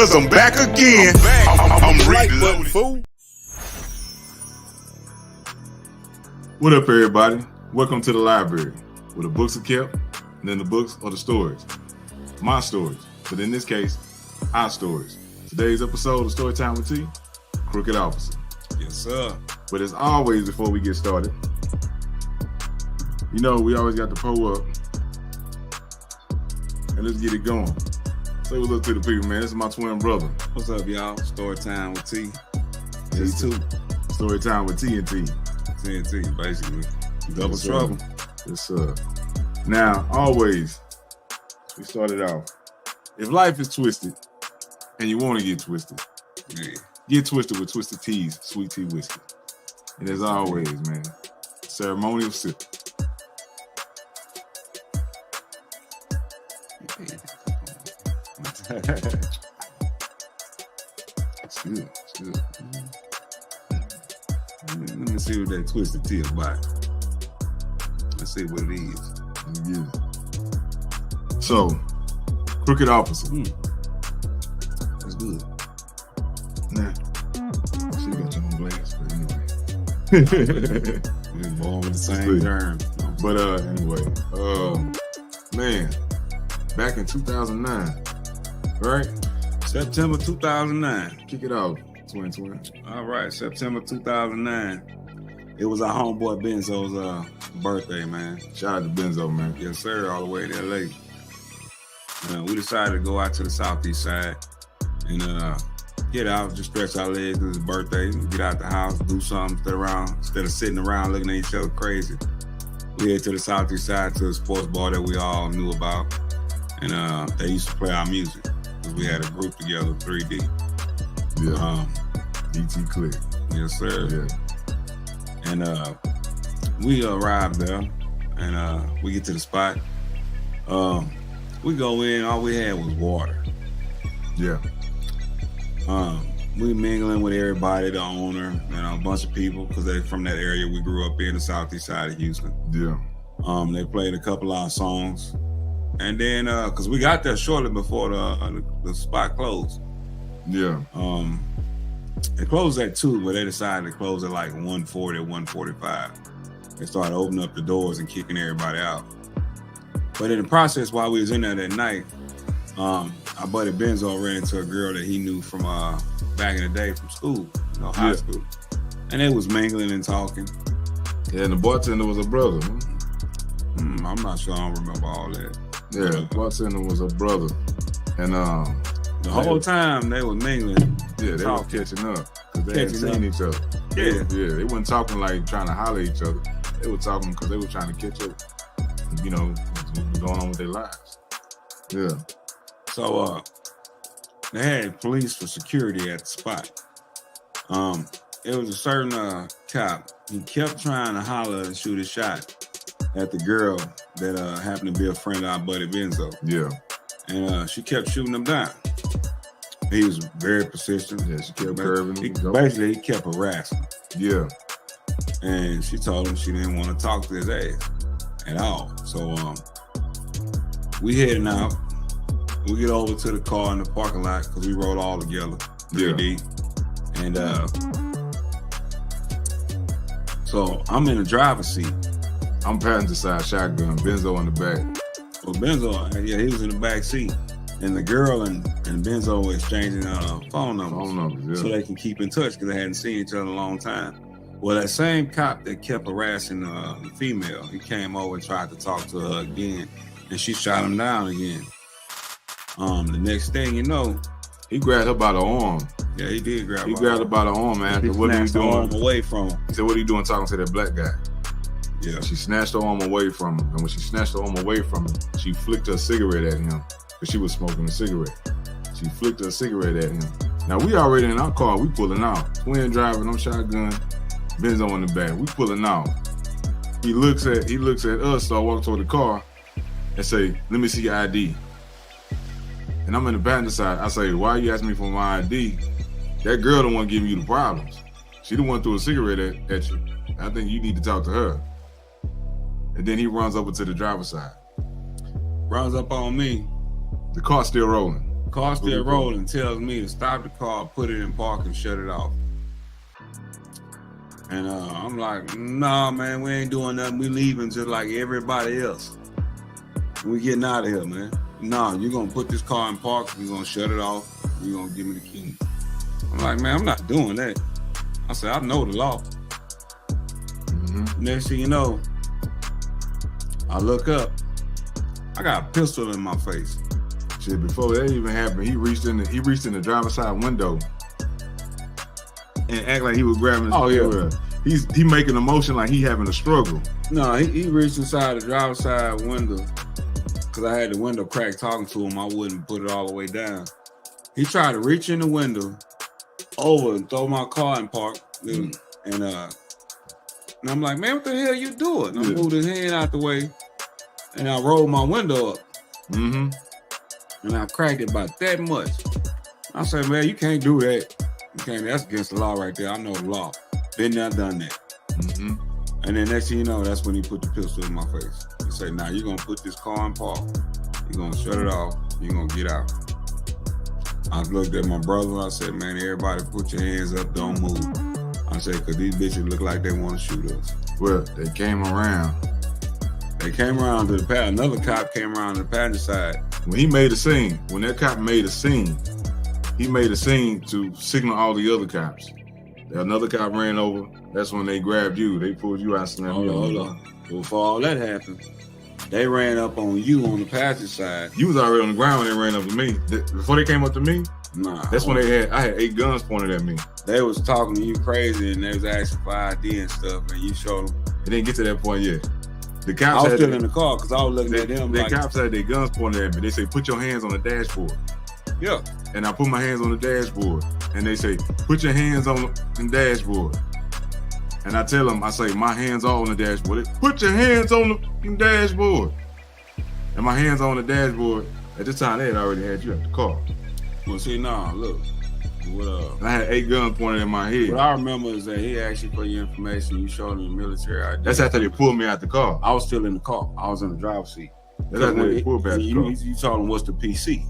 cause I'm back again. I'm reloaded. Fool. What up, everybody? Welcome to the library, where the books are kept, and then the books are the stories. My stories, but in this case, our stories. Today's episode of Storytime with T, Crooked Officer. Yes, sir. But as always, before we get started, you know, we always got the pull up. And let's get it going. Say what's up to the people, man. This is my twin brother. What's up, y'all? Storytime with T. T2. Storytime with T and T. TNT, basically. Double Yes, trouble. Yes, sir. Now, always, we started off. If life is twisted and you want to get twisted, get twisted with Twisted Tea's Sweet Tea Whiskey. And as always, man, ceremonial sip. It's good. It's good. Let me see what that Twisted Tea is about. Let's see what it is. Yeah. So, Crooked Officer. That's good. Nah. She got your own glass, but anyway. We're born with the same germ. But anyway, man, back in 2009, right? September 2009. Kick it off, twin. All right, September 2009. It was our homeboy Benzo's birthday, man. Shout out to Benzo, man. Yes, sir, all the way to LA. We decided to go out to the southeast side and get out, just stretch our legs because it's his birthday, get out the house, do something, instead of sitting around looking at each other crazy. We head to the southeast side to a sports bar that we all knew about, and they used to play our music because we had a group together, 3D. Yeah. DT Click. Yes, sir. Yeah. And we arrived there, and we get to the spot. We go in, all we had was water. Yeah. We mingling with everybody, the owner, and a bunch of people, because they're from that area we grew up in, the southeast side of Houston. Yeah. They played a couple of our songs. And then, because we got there shortly before the spot closed. Yeah. It closed at 2, but they decided to close at like 1:40 or 1:45. They started opening up the doors and kicking everybody out. But in the process, while we was in there that night, our buddy Benzo ran into a girl that he knew from back in the day from school, high school. And they was mingling and talking. Yeah, and the bartender was a brother. I'm not sure, I don't remember all that. Yeah, the bartender was a brother. And the whole time they were mingling. Yeah, they were catching up because they hadn't seen each other. Yeah. They weren't talking like trying to holler at each other. They were talking because they were trying to catch up, what was going on with their lives. Yeah. So they had police for security at the spot. It was a certain cop. He kept trying to holler and shoot a shot at the girl that happened to be a friend of our buddy Benzo. Yeah. And she kept shooting him down. He was very persistent. Yeah, she kept curving him. Basically, he kept harassing. Yeah. And she told him she didn't want to talk to his ass at all. So we heading out. We get over to the car in the parking lot because we rode all together, 3D. Yeah. And so I'm in the driver's seat. I'm passenger side shotgun, Benzo in the back. Well, Benzo, he was in the back seat. And the girl and Benzo were exchanging phone numbers so they can keep in touch because they hadn't seen each other in a long time. Well, that same cop that kept harassing the female, he came over and tried to talk to her again, and she shot him down again. The next thing you know, he grabbed her by the arm. Yeah, he did grab her. He grabbed her by the arm, man. What are you doing? Arm away from him. He said, "What are you doing talking to that black guy?" Yeah. She snatched her arm away from him, and when she snatched her arm away from him, she flicked her cigarette at him because she was smoking a cigarette. She flicked her cigarette at him. Now we already in our car. We pulling out. Twin driving. I'm shotgun. Benzo in the back. We pulling out. He looks at us. So I walk toward the car and say, "Let me see your ID." And I'm in the passenger side. I say, "Why are you asking me for my ID? That girl the one giving you the problems. She the one threw a cigarette at you. I think you need to talk to her." And then he runs over to the driver's side. Runs up on me. The car's still rolling. Car still rolling, tells me to stop the car, put it in park, and shut it off. And I'm like, nah, man, we ain't doing nothing. We leaving just like everybody else. We getting out of here, man. Nah, you're going to put this car in park. You're going to shut it off. You're going to give me the key. I'm like, man, I'm not doing that. I said, I know the law. Next thing you know, I look up. I got a pistol in my face. Shit, before that even happened, he reached in the driver's side window and act like he was grabbing his He making a motion like he having a struggle. No, he reached inside the driver's side window because I had the window cracked talking to him. I wouldn't put it all the way down. He tried to reach in the window over and throw my car in park. And I'm like, man, what the hell you doing? I moved his hand out the way and I rolled my window up. And I cracked it about that much. I said, man, you can't do that. You can't. That's against the law right there. I know the law. Been there, done that. And then next thing you know, that's when he put the pistol in my face. He said, now you're going to put this car in park. You're going to shut it off. You're going to get out. I looked at my brother and I said, man, everybody put your hands up. Don't move. I said, because these bitches look like they want to shoot us. Well, they came around. They came around to the pad. Another cop came around to the passenger side. When he made a scene, when that cop made a scene, he made a scene to signal all the other cops. Another cop ran over. That's when they grabbed you. They pulled you out and slammed you. Hold on. Before all that happened, they ran up on you on the passenger side. You was already on the ground when they ran up to me. Before they came up to me, that's when I had 8 guns pointed at me. They was talking to you crazy and they was asking for ID and stuff, and you showed them. It didn't get to that point yet. The cops I was still in the car because I was looking at them. The cops had their guns pointed at me. They say, put your hands on the dashboard. Yeah. And I put my hands on the dashboard. And they say, put your hands on the dashboard. And I tell them, I say, my hands are on the dashboard. Put your hands on the dashboard. And my hands on the dashboard. At this time, they had already had you at the car. Well, see, look. I had 8 guns pointed at my head. What I remember is that he asked you for your information. You showed him the military ID. That's after they pulled me out the car. I was still in the car. I was in the driver's seat. That's after they pulled me out the car. You told him, what's the PC?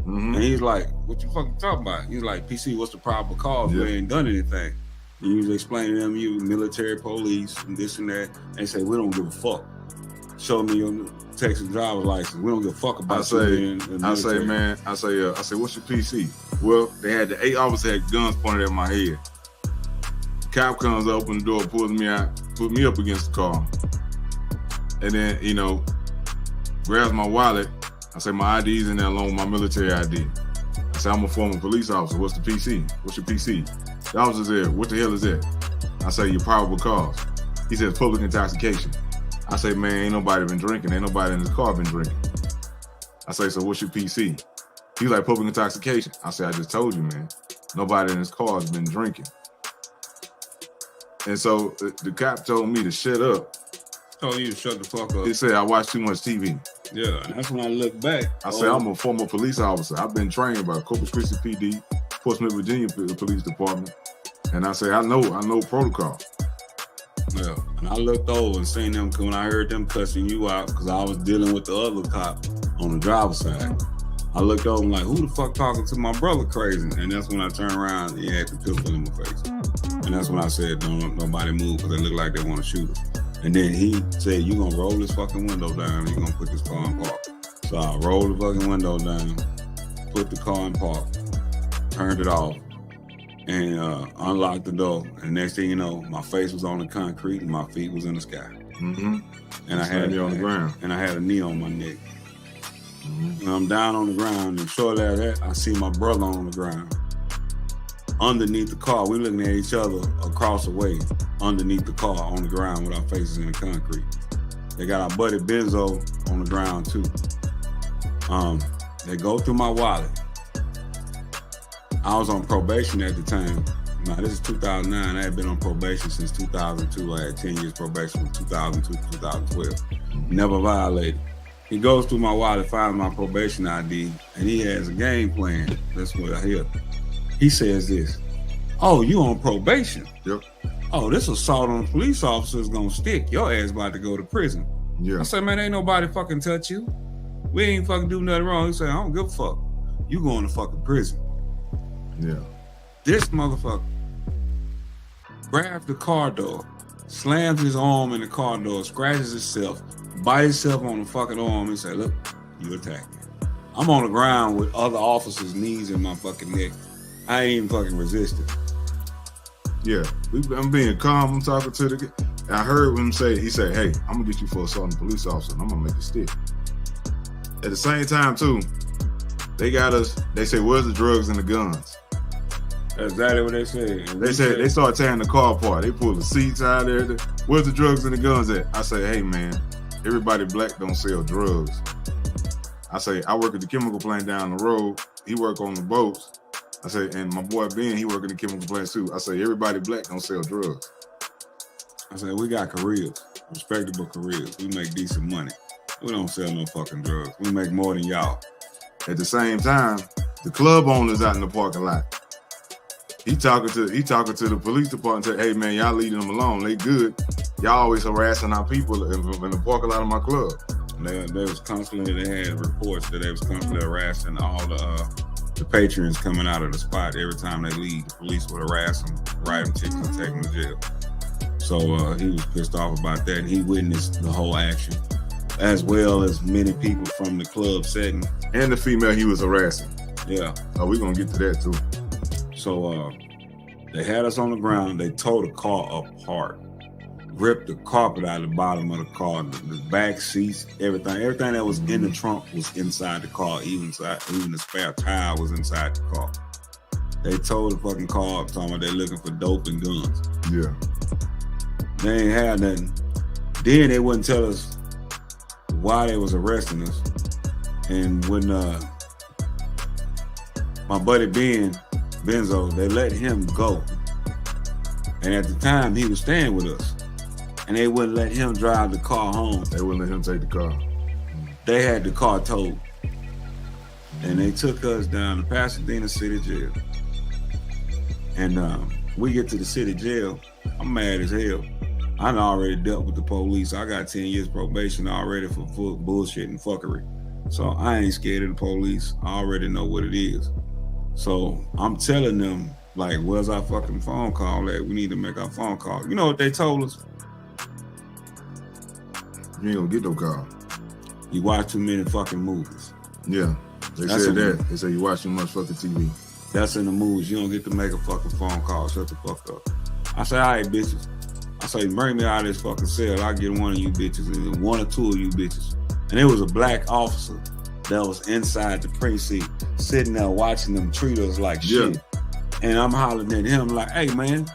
And he's like, what you fucking talking about? He's like, PC, what's the probable cause? We ain't done anything. And you was explaining to them, you military, police, and this and that. And they say, we don't give a fuck. Show me your Texas driver's license. We don't give a fuck about I say, what's your PC? Well, they had the 8 officers had guns pointed at my head. The cop comes up, open the door, pulls me out, put me up against the car. And then, grabs my wallet. I say, my ID's in there along with my military ID. I say, I'm a former police officer. What's the PC? What's your PC? The officer said, what the hell is that? I say, your probable cause. He says, public intoxication. I say, man, ain't nobody been drinking. Ain't nobody in this car been drinking. I say, so what's your PC? He's like, public intoxication. I say, I just told you, man. Nobody in this car has been drinking. And so the cop told me to shut up. Told you to shut the fuck up. He said, I watch too much TV. Yeah, and that's when I look back. I said, I'm a former police officer. I've been trained by Corpus Christi PD, Portsmouth, Virginia Police Department. And I say, I know protocol. Yeah, and I looked over and seen them when I heard them cussing you out because I was dealing with the other cop on the driver's side. I looked over and like, who the fuck talking to my brother crazy? And that's when I turned around and he had the pistol in my face. And that's when I said, don't nobody move because they look like they want to shoot us. And then he said, you gonna roll this fucking window down and you gonna put this car in park. So I rolled the fucking window down, put the car in park, turned it off, and unlocked the door. And next thing you know, my face was on the concrete and my feet was in the sky. And I had on the ground. And I had a knee on my neck. And I'm down on the ground, and shortly after that, I see my brother on the ground. Underneath the car, we're looking at each other across the way, underneath the car on the ground with our faces in the concrete. They got our buddy Benzo on the ground too. They go through my wallet. I was on probation at the time. Now, this is 2009. I had been on probation since 2002. I had 10 years probation from 2002 to 2012. Never violated. He goes through my wallet, finds my probation ID, and he has a game plan. That's what I hear. He says this, oh, you on probation? Yep. Oh, this assault on a police officer is gonna stick. Your ass about to go to prison. Yeah. I said, man, ain't nobody fucking touch you. We ain't fucking do nothing wrong. He said, I don't give a fuck. you going to fucking prison. Yeah. This motherfucker grabs the car door, slams his arm in the car door, scratches himself, bites himself on the fucking arm and say, look, you attacked me. I'm on the ground with other officers' knees in my fucking neck. I ain't even fucking resisting. Yeah, I'm being calm. I'm talking to the guy. I heard him say, he said, hey, I'm gonna get you for assaulting a police officer and I'm gonna make you stick. At the same time, too, they got us, they say, where's the drugs and the guns? That's exactly what they said. They said they started tearing the car apart. They pulled the seats out of there. Where's the drugs and the guns at? I say, hey man, everybody black don't sell drugs. I say, I work at the chemical plant down the road. He work on the boats. I say, and my boy Ben, he work in the chemical plant too. I say, everybody black don't sell drugs. I said, we got careers, respectable careers. We make decent money. We don't sell no fucking drugs. We make more than y'all. At the same time, the club owners out in the parking lot. He talking to the police department and say, hey man, y'all leaving them alone. They good. Y'all always harassing our people in the parking lot of my club. They was constantly, they had reports that they was constantly harassing all the patrons coming out of the spot. Every time they leave, the police would harass them, write them tickets and take them to jail. So he was pissed off about that. He witnessed the whole action, as well as many people from the club setting. And the female he was harassing. Yeah. Oh, we're going to get to that too. So they had us on the ground. They tore the car apart, ripped the carpet out of the bottom of the car, the back seats, everything. Everything that was in the trunk was inside the car, even the spare tire was inside the car. They tore the fucking car up, talking about they looking for dope and guns. Yeah. They ain't had nothing. Then they wouldn't tell us why they was arresting us. And when my buddy Benzo, they let him go. And at the time, he was staying with us. And they wouldn't let him drive the car home. They wouldn't let him take the car. They had the car towed. And they took us down to Pasadena City Jail. And we get to the city jail. I'm mad as hell. I done already dealt with the police. I got 10 years probation already for full bullshit and fuckery. So I ain't scared of the police. I already know what it is. So I'm telling them, like, where's our fucking phone call at? We need to make our phone call. You know what they told us? You ain't gonna get no call. You watch too many fucking movies. Yeah, they said that. They say you watch too much fucking TV. That's in the movies. You don't get to make a fucking phone call. Shut the fuck up. I say, all right, bitches. I say, bring me out of this fucking cell. I'll get one of you bitches, and one or two of you bitches. And it was a black officer that was inside the precinct, sitting there watching them treat us like shit. And I'm hollering at him like, hey, man,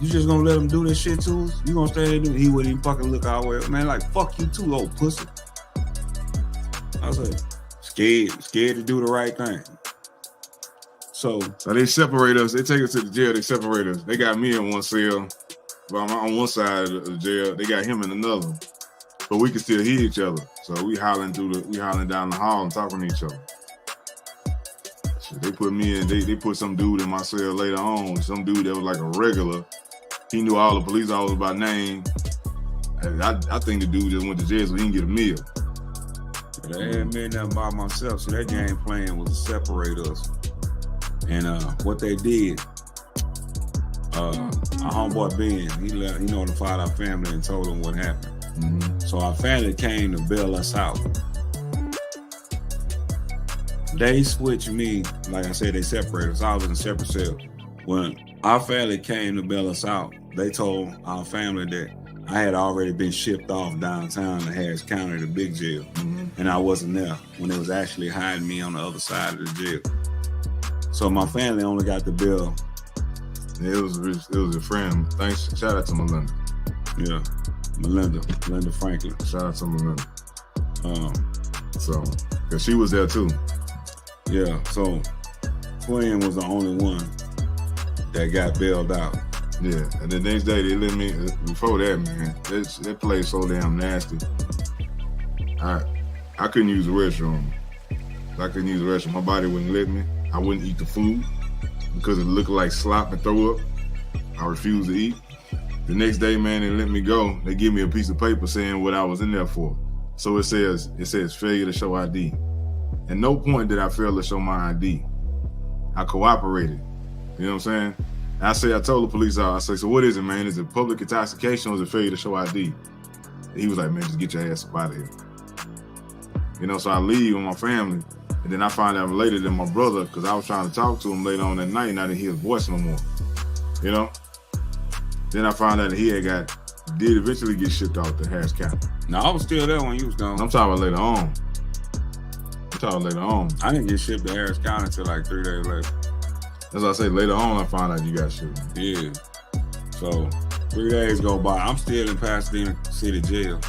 you just gonna let them do this shit to us? You gonna stay there and do it? He wouldn't even fucking look our way. Man, like, fuck you too, old pussy. I was like, scared to do the right thing. So they separate us. They take us to the jail. They separate us. They got me in one cell. But I'm on one side of the jail. They got him in another. But we can still hear each other. So we hollering down the hall and talking to each other. Shit, they put me in. They put some dude in my cell later on. Some dude that was like a regular. He knew all the police officers by name. And I think the dude just went to jail so he can get a meal. But I had me nothing by myself. So that game plan was to separate us. And what they did, our homeboy Ben, he notified our family and told them what happened. Mm-hmm. So our family came to bail us out. They switched me, like I said, they separated us. I was in a separate cell. When our family came to bail us out, they told our family that I had already been shipped off downtown to Harris County, the big jail. Mm-hmm. And I wasn't there when they was actually hiding me on the other side of the jail. So my family only got the bill. Yeah, it was a friend. Thanks. Shout out to Melinda. Yeah, Melinda Franklin. Shout out to Melinda. So, cause she was there too. Yeah. So, Swin was the only one that got bailed out. Yeah, and the next day they let me. Before that, man, that place so damn nasty. I couldn't use the restroom. My body wouldn't let me. I wouldn't eat the food because it looked like slop and throw up. I refused to eat. The next day, man, they let me go. They give me a piece of paper saying what I was in there for. So it says failure to show ID. At no point did I fail to show my ID. I cooperated. You know what I'm saying? I told the police, I say, so what is it, man? Is it public intoxication or is it failure to show ID? And he was like, man, just get your ass up out of here. You know, so I leave with my family. And then I find out later that my brother, because I was trying to talk to him later on that night and I didn't hear his voice no more. You know? Then I found out that he did eventually get shipped out to Harris County. No, I was still there when you was gone. I'm talking about later on. I didn't get shipped to Harris County until like 3 days later. That's what I say. Later on, I found out you got shipped. Yeah. So 3 days go by. I'm still in Pasadena City Jail.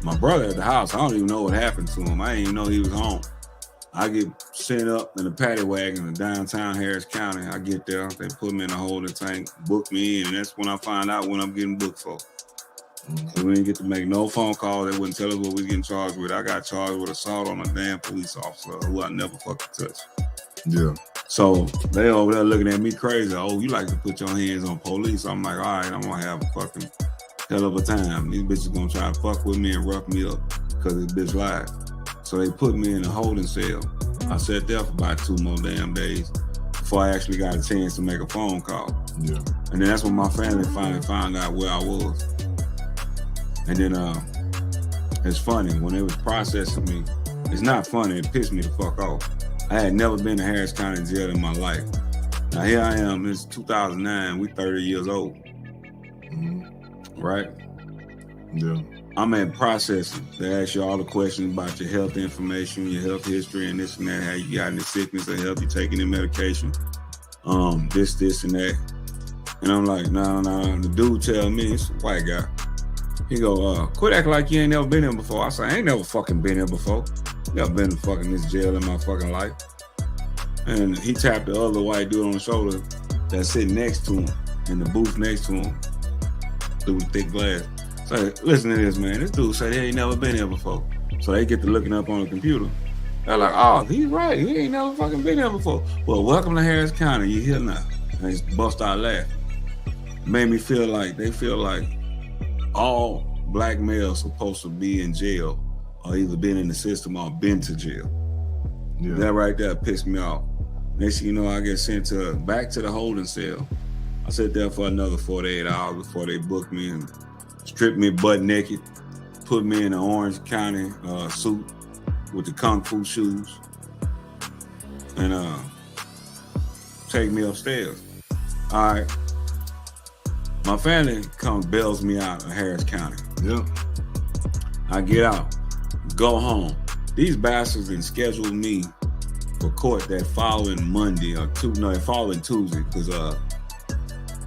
My brother at the house. I don't even know what happened to him. I didn't even know he was home. I get sent up in the paddy wagon in downtown Harris County. I get there. They put me in a holding tank, book me in, and that's when I find out what I'm getting booked for. So we didn't get to make no phone calls. They wouldn't tell us what we was getting charged with. I got charged with assault on a damn police officer who I never fucking touched. Yeah. So they over there looking at me crazy. Oh, you like to put your hands on police? I'm like, all right, I'm gonna have a fucking hell of a time. These bitches gonna try to fuck with me and rough me up because this bitch lied. So they put me in a holding cell. I sat there for about 2 more damn days before I actually got a chance to make a phone call. Yeah. And then that's when my family finally found out where I was. And then it's funny, when they was processing me, it's not funny, it pissed me the fuck off. I had never been to Harris County Jail in my life. Now here I am, it's 2009, we 30 years old. Mm-hmm. Right? Yeah. I'm at processing. They ask you all the questions about your health information, your health history, and this and that, how you got any sickness or health, you taking any medication, this and that. And I'm like, no. The dude tell me, it's a white guy. He go, quit acting like you ain't never been here before. I say, I ain't never fucking been here before. Never been to fucking this jail in my fucking life. And he tapped the other white dude on the shoulder that's sitting next to him, in the booth next to him, through the thick glass. So listen to this, man. This dude said he ain't never been here before. So they get to looking up on the computer. They're like, oh, he's right. He ain't never fucking been here before. Well, welcome to Harris County. You here now. And they just bust out laughing. Made me feel like, they feel like all black males supposed to be in jail or either been in the system or been to jail. Yeah. That right there pissed me off. Next thing you know, I get sent back to the holding cell. I sat there for another 48 hours before they booked me and stripped me butt naked, put me in an Orange County suit with the Kung Fu shoes, and take me upstairs. All right. My family comes, bails me out of Harris County. Yep. I get out, go home. These bastards then scheduled me for court that following Monday following Tuesday, because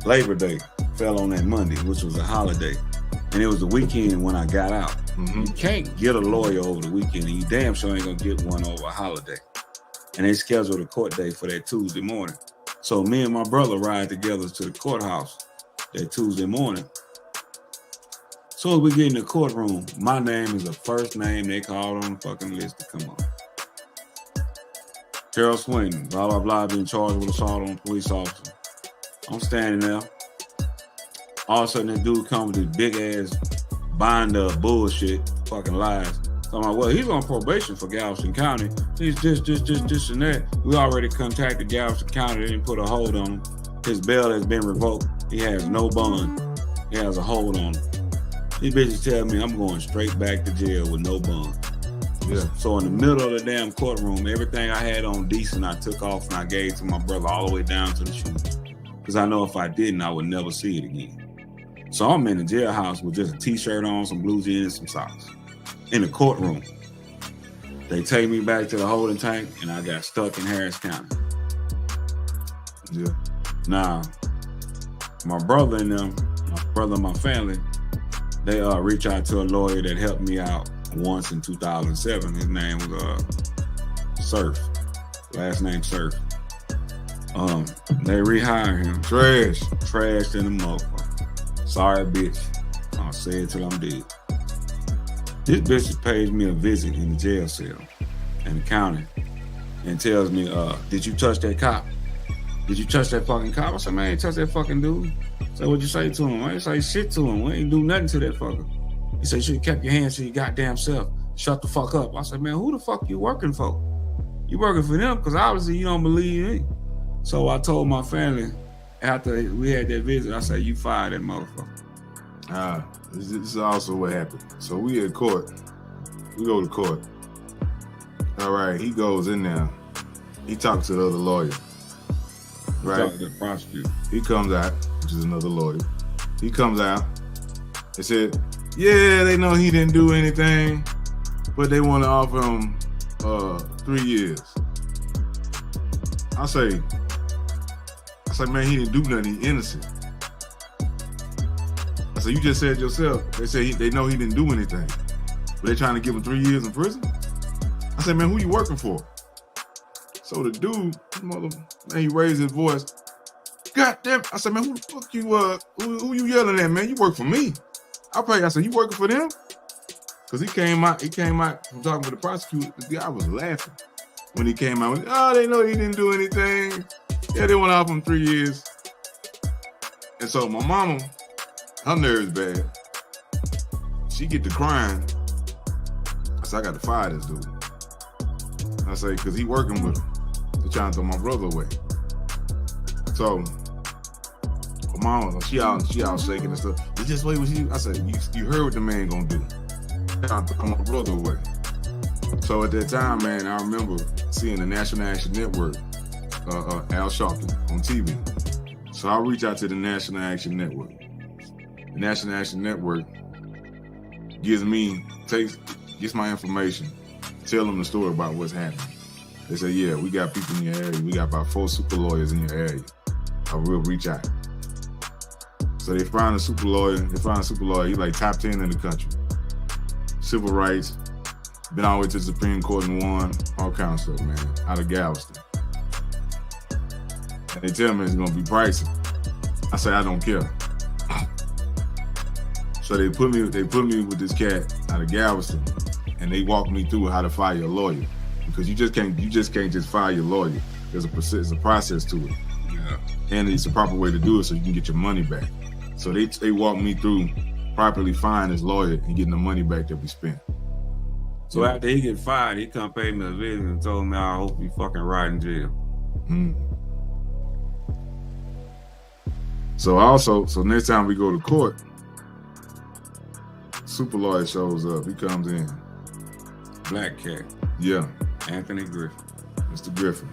Labor Day fell on that Monday, which was a holiday. And it was the weekend when I got out. Mm-hmm. You can't get a lawyer over the weekend, and you damn sure ain't gonna get one over a holiday. And they scheduled a court date for that Tuesday morning. So me and my brother ride together to the courthouse that Tuesday morning. So as we get in the courtroom, my name is the first name they called on the fucking list to come up. Gerald Swin, blah, blah, blah, being charged with assault on a police officer. I'm standing there. All of a sudden, this dude comes with this big-ass binder of bullshit, fucking lies. So I'm like, well, he's on probation for Galveston County. He's this, and that. We already contacted Galveston County. They didn't put a hold on him. His bail has been revoked. He has no bond. He has a hold on him. These bitches tell me I'm going straight back to jail with no bond. Yeah. So in the middle of the damn courtroom, everything I had on decent, I took off and I gave to my brother all the way down to the shoes. Because I know if I didn't, I would never see it again. So I'm in the jailhouse with just a t-shirt on, some blue jeans, and some socks. In the courtroom. They take me back to the holding tank and I got stuck in Harris County. Yeah. Now, my brother and my family, they reach out to a lawyer that helped me out once in 2007. His name was Surf. Last name Surf. They rehire him. Trash in the motherfucker. Sorry, bitch. I'll say it till I'm dead. This bitch pays me a visit in the jail cell in the county and tells me, did you touch that cop? Did you touch that fucking cop? I said, man, I ain't touch that fucking dude. So what'd you say to him? I ain't say shit to him. We ain't do nothing to that fucker. He said, you should have kept your hands to your goddamn self. Shut the fuck up. I said, man, who the fuck you working for? you working for them? Because obviously you don't believe me. So I told my family after we had that visit, I said, you fired that motherfucker. This is also what happened. So we at court. We go to court. All right, he goes in there. He talks to the other lawyer. Right? Talking to the prosecutor. He comes out, which is another lawyer. He comes out and said, yeah, they know he didn't do anything, but they want to offer him 3 years. I say, man, he didn't do nothing. He's innocent. I said, you just said yourself. They say they know he didn't do anything, but they're trying to give him 3 years in prison. I said, man, who you working for? So the dude, man, he raised his voice. God damn! I said, man, who the fuck you? Who you yelling at, man? You work for me. I said, you working for them? Because he came out from talking with the prosecutor. The guy was laughing when he came out. Oh, they know he didn't do anything. Yeah, they want to offer him 3 years. And so my mama, her nerves bad. She get to crying. I said, I got to fire this dude. I say, because he working with him. They're trying to throw my brother away. So my mama, she out shaking and stuff. It's just wait what you. I said, you heard what the man gonna do. Trying to throw my brother away. So at that time, man, I remember seeing the National Action Network, Al Sharpton on TV. So I reach out to the National Action Network. The National Action Network gets my information, tell them the story about what's happening. They say, yeah, we got people in your area. We got about 4 super lawyers in your area. I will reach out. So they find a super lawyer. He's like top 10 in the country. Civil rights, been all the way to the Supreme Court and won, all kinds of stuff, man, out of Galveston. And they tell me it's gonna be pricey. I say, I don't care. So they put me with this cat out of Galveston, and they walk me through how to fire a lawyer. Because you just can't fire your lawyer. There's a process to it. Yeah. And it's a proper way to do it so you can get your money back. So they walk me through properly firing his lawyer and getting the money back that we spent. So after he get fired, he come pay me a visit and told me I hope he fucking rot in jail. So next time we go to court, super lawyer shows up. He comes in. Black cat. Yeah. Anthony Griffin. Mr. Griffin.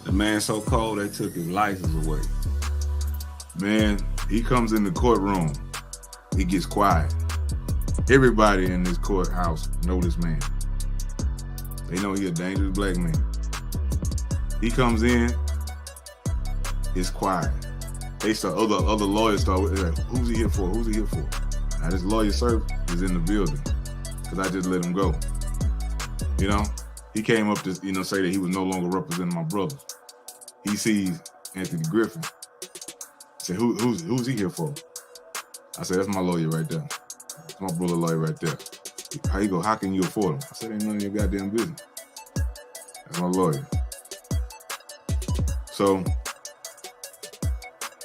The man so cold they took his license away. Man, he comes in the courtroom. He gets quiet. Everybody in this courthouse know this man. They know he a dangerous black man. He comes in, it's quiet. They start other lawyers start with like, who's he here for? Who's he here for? Now this lawyer sir is in the building because I just let him go. You know, he came up to say that he was no longer representing my brother. He sees Anthony Griffin. Said, who's he here for? I said, that's my lawyer right there. That's my brother lawyer right there. How you go? How can you afford him? I said, ain't none of your goddamn business. That's my lawyer. So,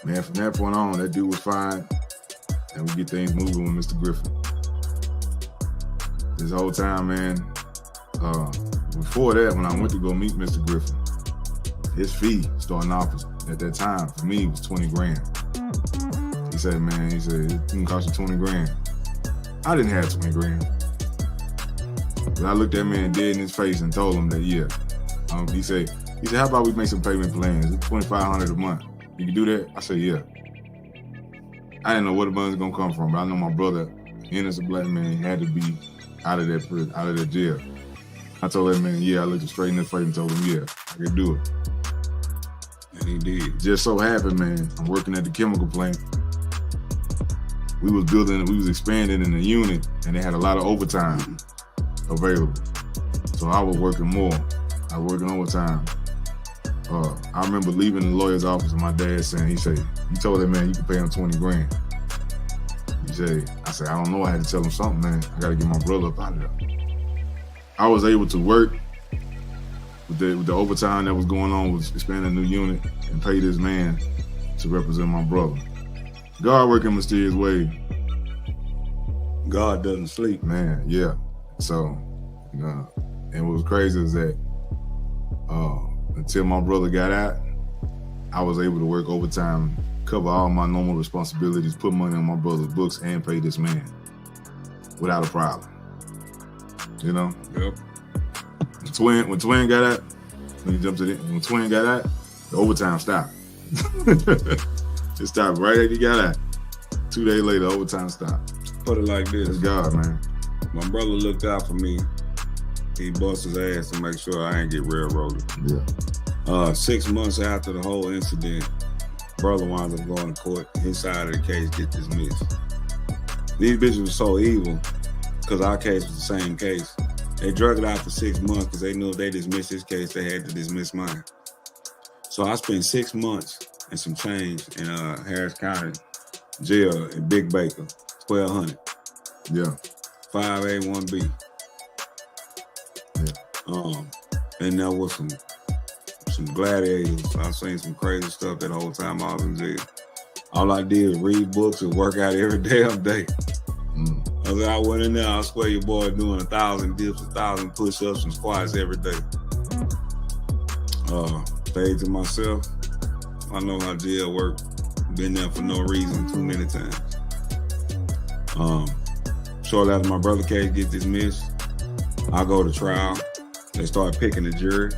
man, from that point on, that dude was fine, and we get things moving with Mr. Griffin. This whole time, man, before that, when I went to go meet Mr. Griffin, his fee starting off at that time for me was 20 grand. He said, it can cost you 20 grand. I didn't have 20 grand. But I looked that man dead in his face and told him that, yeah. He said, how about we make some payment plans? It's $2,500 a month. You can do that? I said, yeah. I didn't know where the money's gonna come from, but I know my brother, innocent black man, had to be out of that prison, out of that jail. I told that man, yeah, I looked him straight in the face and told him, yeah, I can do it. And he did. Just so happened, man, I'm working at the chemical plant. We was expanding in the unit, and they had a lot of overtime available. So I was working more. I was working overtime. I remember leaving the lawyer's office and my dad saying, he told that man, you can pay him 20 grand. I said, I don't know, I had to tell him something, man. I gotta get my brother up out of there. I was able to work with the overtime that was going on with expanding a new unit and pay this man to represent my brother. God working in mysterious ways. God doesn't sleep. Man, yeah. So, And what was crazy is that until my brother got out, I was able to work overtime, cover all my normal responsibilities, put money on my brother's books, and pay this man without a problem. You know? Yep. When Twin got out, when Twin got out, the overtime stopped. It stopped right after he got out. 2 days later, overtime stopped. Put it like this. It's God, man. My brother looked out for me. He bust his ass to make sure I ain't get railroaded. Yeah. 6 months after the whole incident, brother winds up going to court. His side of the case get dismissed. These bitches were so evil because our case was the same case. They drug it out for 6 months because they knew if they dismissed his case, they had to dismiss mine. So I spent 6 months and some change in Harris County jail in Big Baker, 1200. Yeah. 5A, 1B. Yeah. And there was some gladiators. I seen some crazy stuff that whole time I was in jail. All I did was read books and work out every damn day. I went in there, I swear your boy doing 1,000 dips, 1,000 push-ups and squats every day. Paid to myself. I know how jail work. Been there for no reason too many times. Shortly after my brother case get dismissed, I go to trial. They start picking the jury.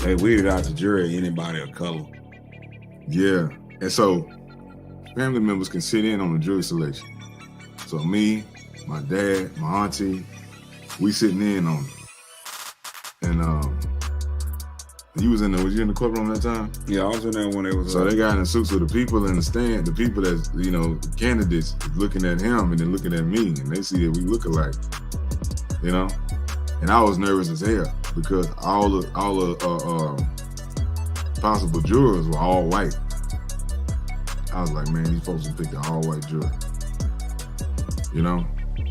They weeded out the jury anybody of color. Yeah. And so family members can sit in on the jury selection. So me, my dad, my auntie, we sitting in on it. And was you in the courtroom that time? Yeah, I was in there when they was. So they got in the suits with the people in the stand, the people that's, the candidates looking at him and then looking at me, and they see that we look alike, And I was nervous as hell because all the possible jurors were all white. I was like, man, these folks can pick the all white jury,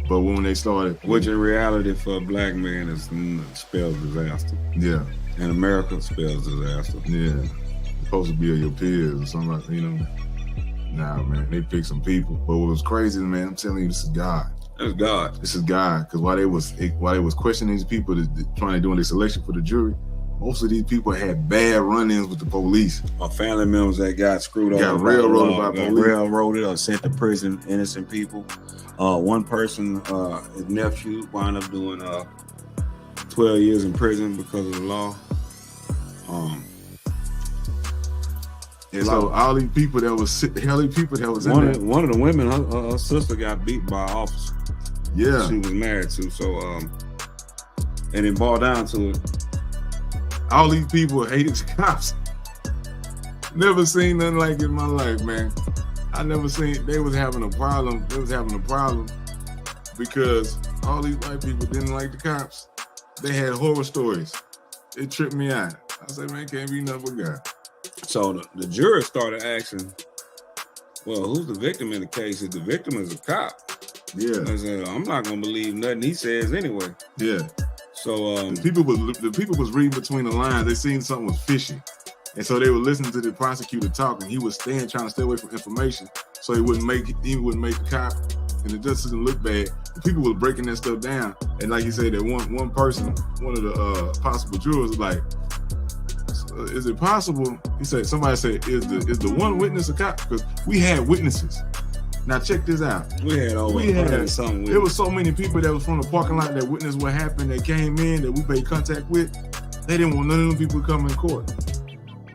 But when they started, which in reality for a black man spells disaster. Yeah. And America spells disaster. Yeah. It's supposed to be your peers or something like that, Nah, man, they picked some people. But what was crazy, man, I'm telling you, this is God. It's God. This is God. Because while they was questioning these people, trying to do their selection for the jury, most of these people had bad run-ins with the police. Or family members that got screwed over. Got railroaded by police. Railroaded or sent to prison, innocent people. One person, his nephew, wound up doing 12 years in prison because of the law. So all these people that was in there. One of the women, her sister got beat by an officer. Yeah. She was married to. So, and it boiled down to it. All these people hated the cops. Never seen nothing like it in my life, man. I never seen, they was having a problem because all these white people didn't like the cops. They had horror stories. It tripped me out. I said, man, can't be nothing but God. So the jury started asking, well, who's the victim in the case? If the victim is a cop. Yeah. I said, I'm not gonna believe nothing he says anyway. Yeah. So the people was reading between the lines. They seen something was fishy. And so they were listening to the prosecutor talk, and he was trying to stay away from information so he wouldn't make the cop, and it just doesn't look bad. The people were breaking that stuff down. And like you said, that one person, one of the possible jurors was like, is it possible? He said, somebody said, is the one witness a cop? Because we had witnesses. Now check this out. We had something. There was so many people that was from the parking lot that witnessed what happened, that came in, that we made contact with. They didn't want none of them people to come in court.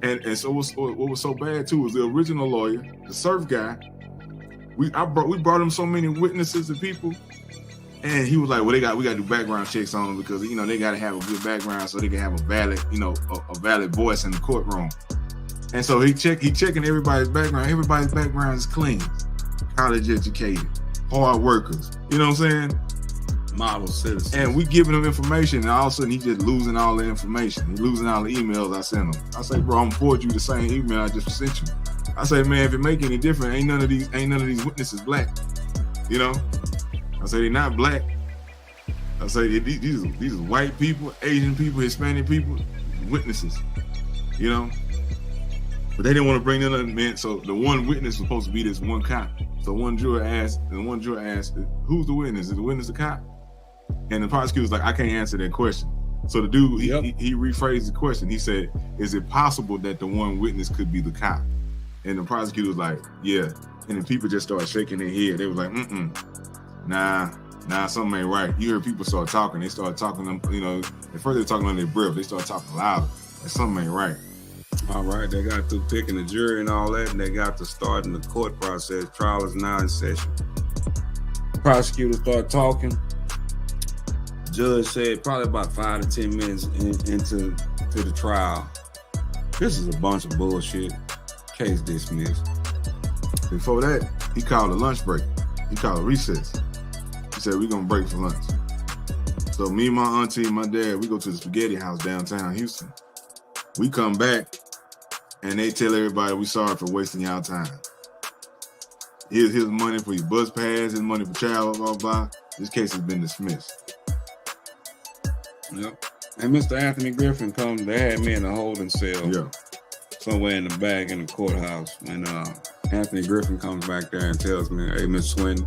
And so what was so bad too was the original lawyer, the surf guy. We brought him so many witnesses and people, and he was like, well, we got to do background checks on them because they got to have a good background so they can have a valid a valid voice in the courtroom. And so he checking everybody's background. Everybody's background is clean, college educated, hard workers. You know what I'm saying? Model citizens. And we giving him information, and all of a sudden he just losing all the information. He losing all the emails I sent him. I say, bro, I'm gonna forward you the same email I just sent you. I say, man, if it make any difference, ain't none of these witnesses black. I say, they not black. I say, these are white people, Asian people, Hispanic people, witnesses. But they didn't want to bring none of them, man. So the one witness was supposed to be this one cop. So one juror asked, who's the witness? Is the witness a cop? And the prosecutor was like, I can't answer that question. So the dude, he rephrased the question. He said, is it possible that the one witness could be the cop? And the prosecutor was like, yeah. And then people just started shaking their head. They was like, nah, something ain't right. You heard people start talking. They started talking, you know, at first they were talking on their breath. They started talking louder. Like, something ain't right. All right, they got through picking the jury and all that, and they got to starting the court process. Trial is now in session. Prosecutor started talking. Judge said probably about 5 to 10 minutes into the trial, this is a bunch of bullshit. Case dismissed. Before that, he called a lunch break. He called a recess. He said, we're going to break for lunch. So me, my auntie, and my dad, we go to the spaghetti house downtown Houston. We come back, and they tell everybody we sorry for wasting y'all time. Here's his money for your bus pass, his money for travel, blah, blah. This case has been dismissed. Yep. And Mr. Anthony Griffin comes, they had me in a holding cell somewhere in the back in the courthouse. And Anthony Griffin comes back there and tells me, hey, Mr. Swin,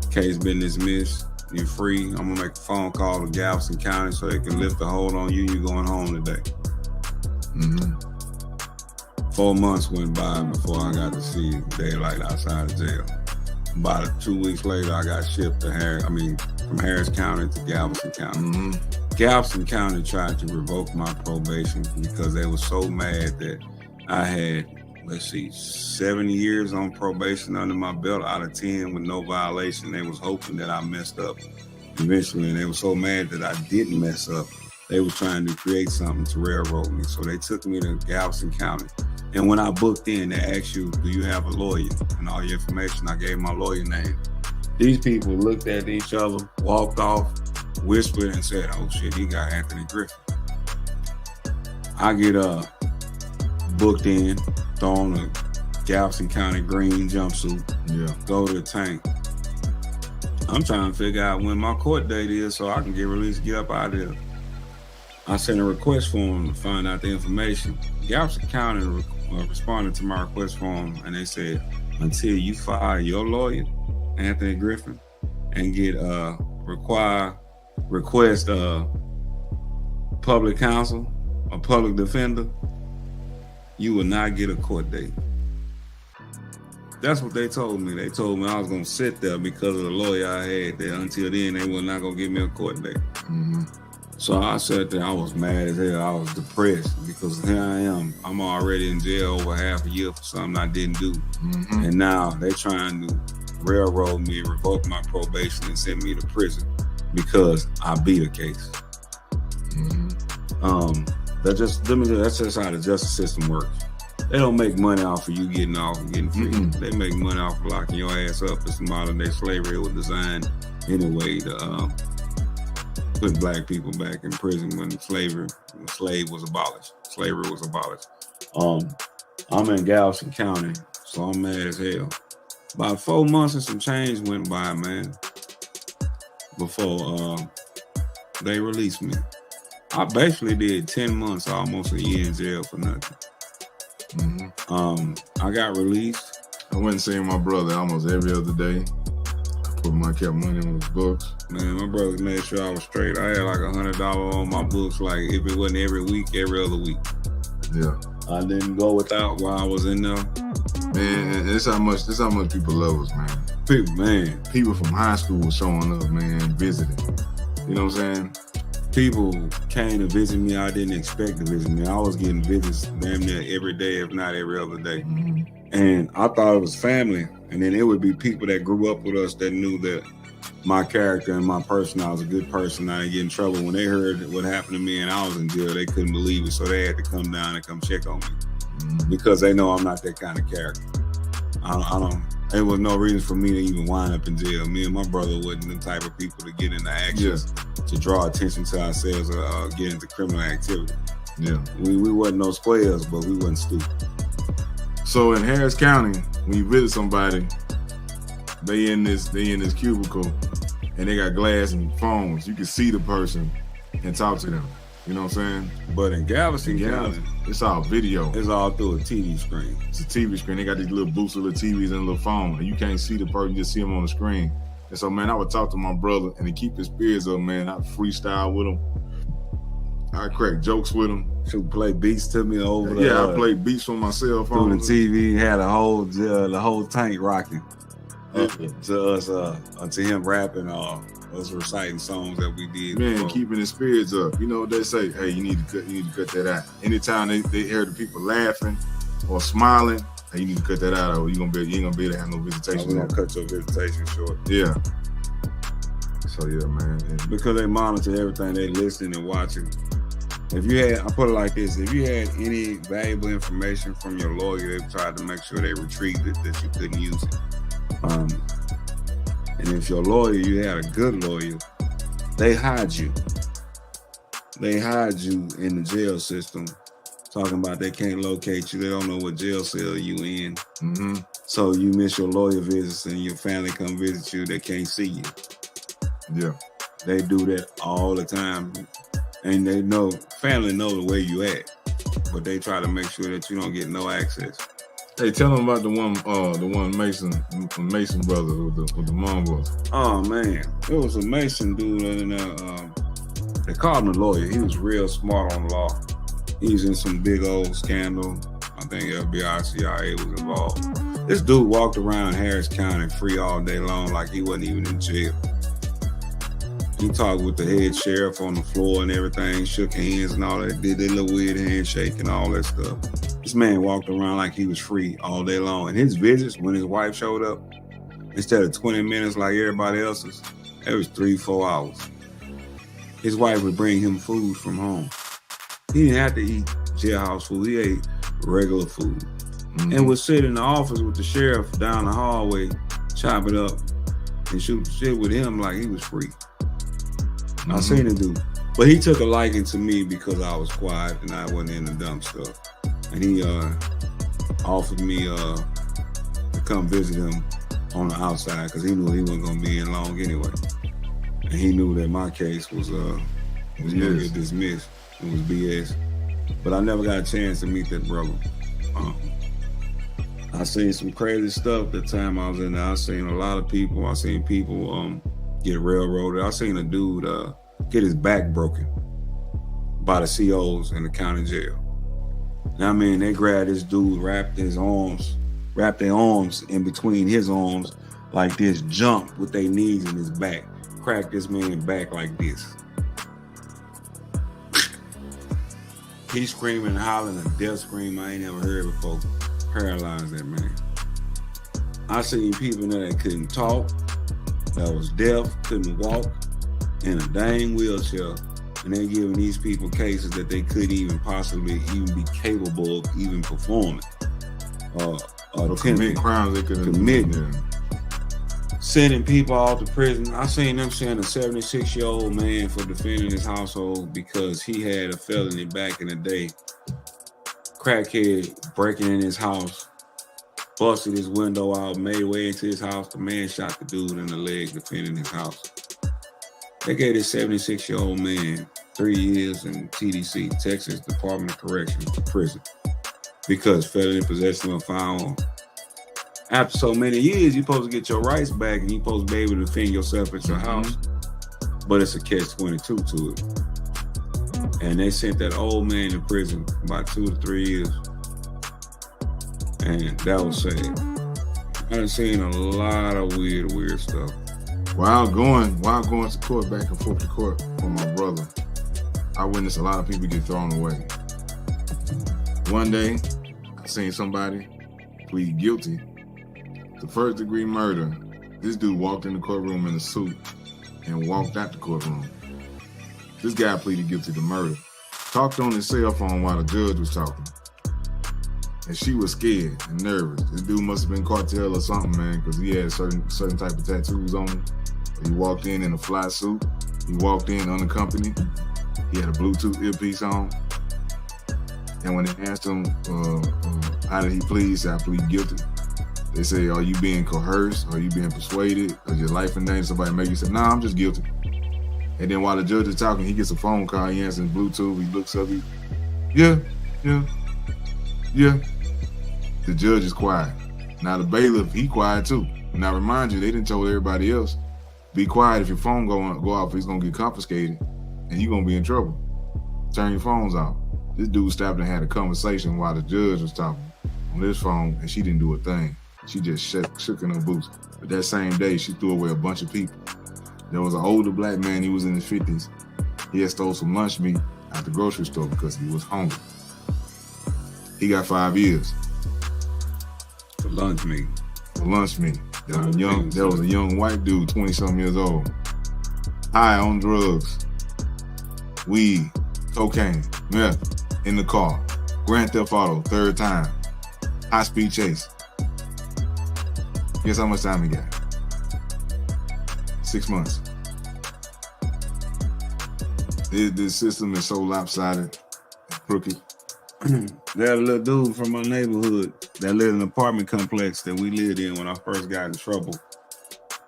case been dismissed. You're free. I'm going to make a phone call to Galveston County so they can lift the hold on you. You're going home today. 4 months went by before I got to see daylight outside of jail. About 2 weeks later, I got shipped to from Harris County to Galveston County. Galveston County tried to revoke my probation because they were so mad that I had, 7 years on probation under my belt out of 10 with no violation. They was hoping that I messed up eventually, and they were so mad that I didn't mess up. They were trying to create something to railroad me. So they took me to Galveston County. And when I booked in, they asked you, do you have a lawyer? And all your information, I gave my lawyer name. These people looked at each other, walked off, whispered, and said, oh shit, he got Anthony Griffin. I get booked in, throw on a Galveston County green jumpsuit, go to the tank. I'm trying to figure out when my court date is so I can get released, get up out of there. I sent a request form to find out the information. Galveston County responded to my request form, and they said, until you fire your lawyer, Anthony Griffin, and get request public counsel or public defender, you will not get a court date. That's what they told me. They told me I was going to sit there because of the lawyer I had there. Until then, they were not going to give me a court date. So I sat there, I was mad as hell. I was depressed because here I am. I'm already in jail over half a year for something I didn't do. And now they're trying to railroad me, revoke my probation, and send me to prison because I beat a case. That's just how the justice system works. They don't make money off of you getting off and getting free. They make money off of locking your ass up. It's modern day slavery. It was designed anyway to put black people back in prison when slavery was abolished. I'm in Galveston County, so I'm mad as hell. About 4 months and some change went by, man, before they released me. I basically did 10 months, almost a year in jail for nothing. I got released. I went and seen my brother almost every other day. I kept money on his books. Man, my brother made sure I was straight. I had like $100 on my books, like if it wasn't every week, every other week. I didn't go without while I was in there. Man, this how much people love us, man. People from high school were showing up, man, visiting. You know what I'm saying? People came to visit me I didn't expect to visit me. I was getting visits damn near every day, if not every other day. And I thought it was family. And then it would be people that grew up with us that knew that my character and my person, I was a good person. I didn't get in trouble. When they heard what happened to me and I was in jail, they couldn't believe it. So they had to come down and come check on me because they know I'm not that kind of character. There was no reason for me to even wind up in jail. Me and my brother wasn't the type of people to get into actions to draw attention to ourselves or get into criminal activity. We wasn't no squares, but we wasn't stupid. So in Harris County, when you visit somebody, they in this cubicle and they got glass and phones. You can see the person and talk to them. You know what I'm saying? But in Galveston County, it's all video. It's all through a TV screen. It's a TV screen. They got these little booths with little TVs and a little phone. And you can't see the person, you just see them on the screen. And so, man, I would talk to my brother and to keep his spirits up, man. I'd freestyle with him. I'd crack jokes with him. Should play beats to me over the I played beats from my cell phone. Through the TV, had the whole tank rocking to us, to him rapping, us reciting songs that we did. Man, keeping his spirits up. You know what they say? Hey, you need to cut that out. Anytime they hear the people laughing or smiling, hey, you need to cut that out, or you ain't gonna be able to have no visitation. We're gonna cut your visitation short. Yeah. So yeah, man. Because they monitor everything, they listening and watching. If you had, I put it like this: if you had any valuable information from your lawyer, they tried to make sure they retrieved it, that you couldn't use it. And if your lawyer, you had a good lawyer, they hide you. They hide you in the jail system, talking about they can't locate you. They don't know what jail cell you in. Mm-hmm. So you miss your lawyer visits and your family come visit you, they can't see you. Yeah. They do that all the time. And they know, family know the way you act, but they try to make sure that you don't get no access. Hey, tell them about the one Mason brothers with the Mongols. Oh man, it was a Mason dude in there. They called him a lawyer. He was real smart on law. He was in some big old scandal. I think FBI, CIA was involved. This dude walked around Harris County free all day long like he wasn't even in jail. He talked with the head sheriff on the floor and everything, shook hands and all that, did their little weird handshake and all that stuff. This man walked around like he was free all day long. And his visits, when his wife showed up, instead of 20 minutes like everybody else's, it was 3-4 hours. His wife would bring him food from home. He didn't have to eat jailhouse food. He ate regular food. Mm-hmm. And would sit in the office with the sheriff down the hallway, chop it up, and shoot the shit with him like he was free. Mm-hmm. I seen him do. But he took a liking to me because I was quiet and I wasn't in the dumb stuff. And he offered me to come visit him on the outside because he knew he wasn't going to be in long anyway. And he knew that my case was going to get dismissed. It was BS. But I never got a chance to meet that brother. I seen some crazy stuff the time I was in there. I seen a lot of people. I seen people get railroaded. I seen a dude get his back broken by the COs in the county jail. Now, I mean, they grabbed this dude, wrapped their arms in between his arms like this, jumped with their knees in his back, cracked this man's back like this. He's screaming and hollering a death scream I ain't never heard before. Paralyzed that man. I seen people that couldn't talk, that was deaf, couldn't walk, in a dang wheelchair, and they giving these people cases that they couldn't even possibly even be capable of even performing. Or commit crimes they could have committed. Sending people off to prison. I seen them send a 76-year-old man for defending his household because he had a felony back in the day. Crackhead breaking in his house, busted his window out, made way into his house. The man shot the dude in the leg defending his house. They gave this 76-year-old man 3 years in TDC, Texas Department of Corrections, prison, because felony possession of a firearm. After so many years, you're supposed to get your rights back and you're supposed to be able to defend yourself at your house. But it's a catch-22 to it. And they sent that old man to prison about 2 to 3 years. And that was sad. I done seen a lot of weird stuff. While going to court, back and forth to court for my brother, I witnessed a lot of people get thrown away. One day, I seen somebody plead guilty to first-degree murder. This dude walked in the courtroom in a suit and walked out the courtroom. This guy pleaded guilty to murder. Talked on his cell phone while the judge was talking. And she was scared and nervous. This dude must have been cartel or something, man, because he had certain type of tattoos on him. He walked in a fly suit. He walked in unaccompanied. He had a Bluetooth earpiece on. And when they asked him, how did he plead? He said, I plead guilty. They say, are you being coerced? Are you being persuaded? Is your life in danger? Somebody make you say, nah, I'm just guilty. And then while the judge is talking, he gets a phone call. He answers Bluetooth. He looks up. Yeah. The judge is quiet. Now the bailiff, he quiet too. Now remind you, they didn't tell everybody else Be quiet if your phone go off. It's gonna get confiscated, and you're gonna be in trouble. Turn your phones off. This dude stopped and had a conversation while the judge was talking on this phone, and she didn't do a thing. She just shook in her boots. But that same day, she threw away a bunch of people. There was an older black man. He was in his 50s. He had stole some lunch meat at the grocery store because he was hungry. He got 5 years. For lunch meat. For lunch meat. There was a young white dude, 20-something years old, high on drugs, weed, cocaine, meth, in the car. Grand Theft Auto, 3rd time. High-speed chase. Guess how much time he got? 6 months. This system is so lopsided and crooked. There's a little dude from my neighborhood that lived in an apartment complex that we lived in when I first got in trouble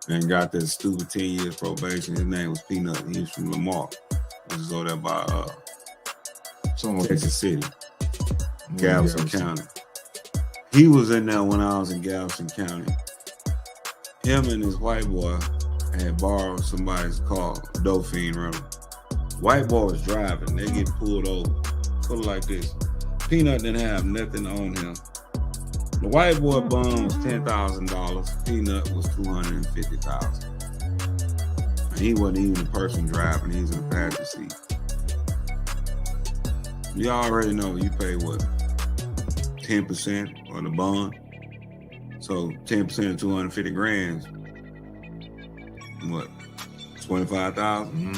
and got that stupid 10 years probation. His name was Peanut. He was from Lamar, which is over there by Texas City, Galveston County. He was in there when I was in Galveston County. Him and his white boy had borrowed somebody's car, dope fiend rental. White boy was driving. They get pulled over. Put it like this. Peanut didn't have nothing on him. The white boy bond was $10,000. Peanut was $250,000. And he wasn't even the person driving. He was in the passenger seat. You already know you pay what? 10% on the bond. So 10% of 250 grand. What? 25,000. Mm-hmm.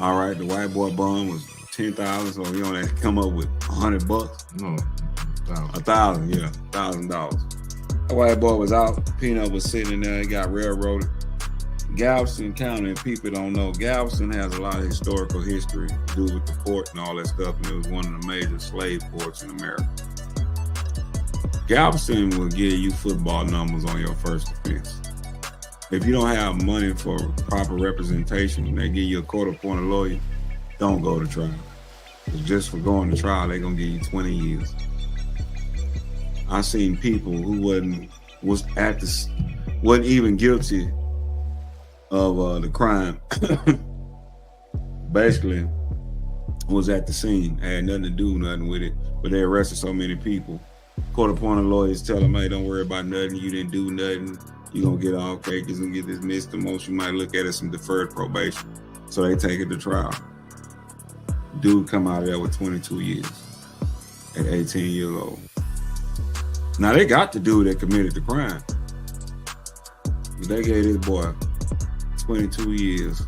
All right, the white boy bond was 10,000, so he only had to come up with $100. No, $1,000, yeah, $1,000. The white boy was out. Peanut was sitting in there. He got railroaded. Galveston County, people don't know, Galveston has a lot of historical history to do with the port and all that stuff, and it was one of the major slave ports in America. Galveston will give you football numbers on your first offense. If you don't have money for proper representation, they give you a court-appointed lawyer, don't go to trial. Just for going to trial, they're gonna give you 20 years. I seen people who wasn't even guilty of the crime. Basically, was at the scene, had nothing to do, nothing with it, but they arrested so many people. Court-appointed lawyers tell them, hey, don't worry about nothing, you didn't do nothing, you're gonna get all cases and get dismissed. The most you might look at is some deferred probation. So they take it to trial. Dude come out of there with 22 years at 18 years old. Now they got the dude that committed the crime. They gave this boy 22 years.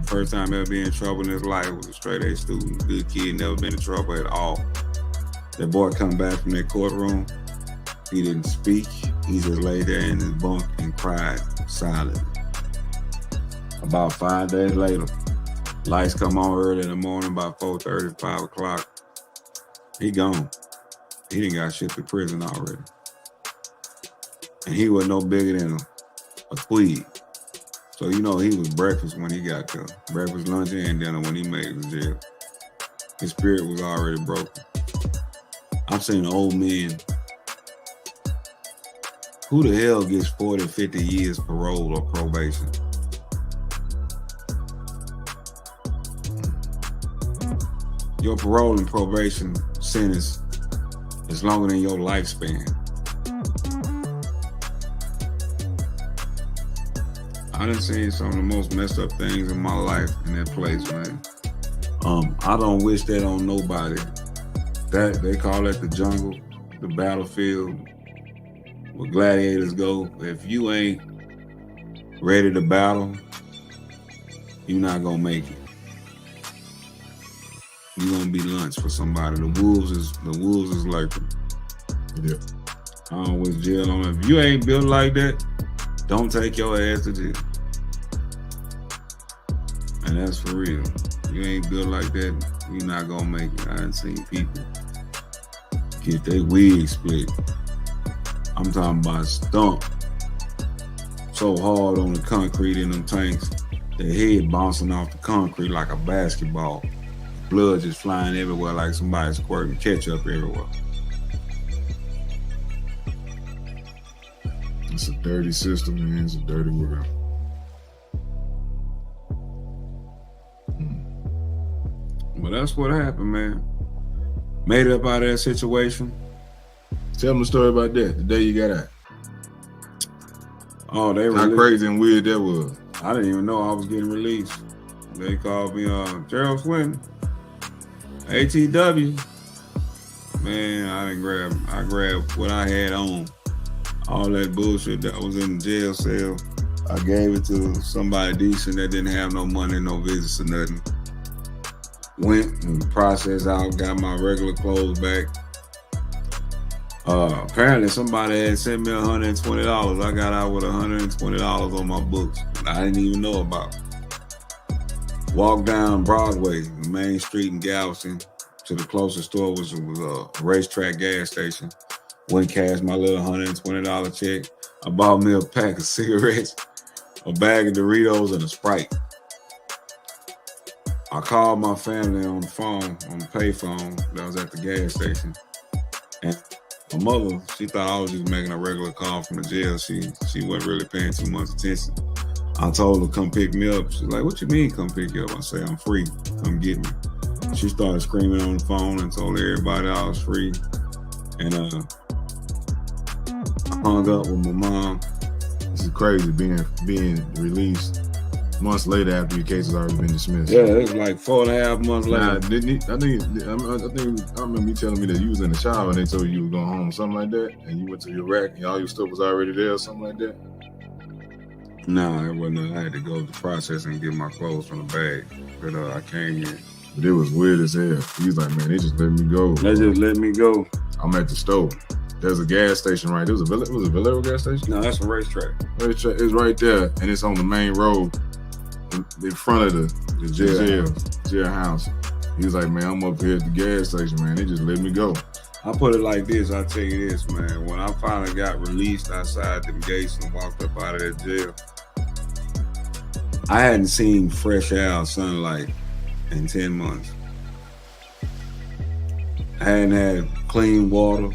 First time ever been in trouble in his life. Was a straight A student, good kid, never been in trouble at all. That boy come back from that courtroom. He didn't speak. He just lay there in his bunk and cried silently. About 5 days later, lights come on early in the morning, about 4:30, 5 o'clock. He gone. He done got shipped to prison already. And he was no bigger than a tweed. So you know he was breakfast when he got there. Breakfast, lunch, and dinner when he made it to jail. His spirit was already broken. I've seen old men. Who the hell gets 40, 50 years parole or probation? Your parole and probation sentence is longer than your lifespan. I done seen some of the most messed up things in my life in that place, man. I don't wish that on nobody. That they call it the jungle, the battlefield, where gladiators go. If you ain't ready to battle, you're not gonna make it. You're gonna be lunch for somebody. The wolves is lurking. Yeah. I don't wish jail on them. If you ain't built like that, don't take your ass to jail. And that's for real. You ain't built like that, you're not gonna make it. I done seen people get their wig split. I'm talking about stump so hard on the concrete in them tanks, their head bouncing off the concrete like a basketball. Blood just flying everywhere like somebody squirting ketchup everywhere. It's a dirty system, man. It's a dirty world. But that's what happened, man. Made it up out of that situation. Tell them the story about that, the day you got out. Oh, they were how crazy and weird that was. I didn't even know I was getting released. They called me Gerald Swin, ATW. Man, I grabbed what I had on. All that bullshit that was in the jail cell. I gave it to somebody decent that didn't have no money, no visits or nothing. Went and processed out, got my regular clothes back. Apparently somebody had sent me $120. I got out with $120 on my books I didn't even know about. Walked down Broadway, Main Street in Galveston, to the closest store, was a racetrack gas station. Went cashed my little $120 check. I bought me a pack of cigarettes, a bag of Doritos, and a Sprite. I called my family on the phone, on the payphone that was at the gas station. And my mother, she thought I was just making a regular call from the jail. She wasn't really paying too much attention. I told her to come pick me up. She's like, what you mean come pick you up? I say, I'm free. Come get me. She started screaming on the phone and told everybody I was free. And I hung up with my mom. This is crazy, being released months later after your case has already been dismissed. Yeah, it was like 4.5 months later. Nah, didn't he? I remember you telling me that you was in the shower and they told you were going home, something like that, and you went to your rack and all your stuff was already there, or something like that. No, it wasn't. I had to go to the process and get my clothes from the bag. But I came here. But it was weird as hell. He's like, man, they just let me go. They just let me go. I'm at the store. There's a gas station right there. Was a Valero gas station? No, that's a racetrack. Racetrack is right there, and it's on the main road in front of the jailhouse. He was like, man, I'm up here at the gas station, man. They just let me go. I put it like this. I'll tell you this, man. When I finally got released outside them gates and walked up out of that jail, I hadn't seen fresh air sunlight in 10 months. I hadn't had clean water.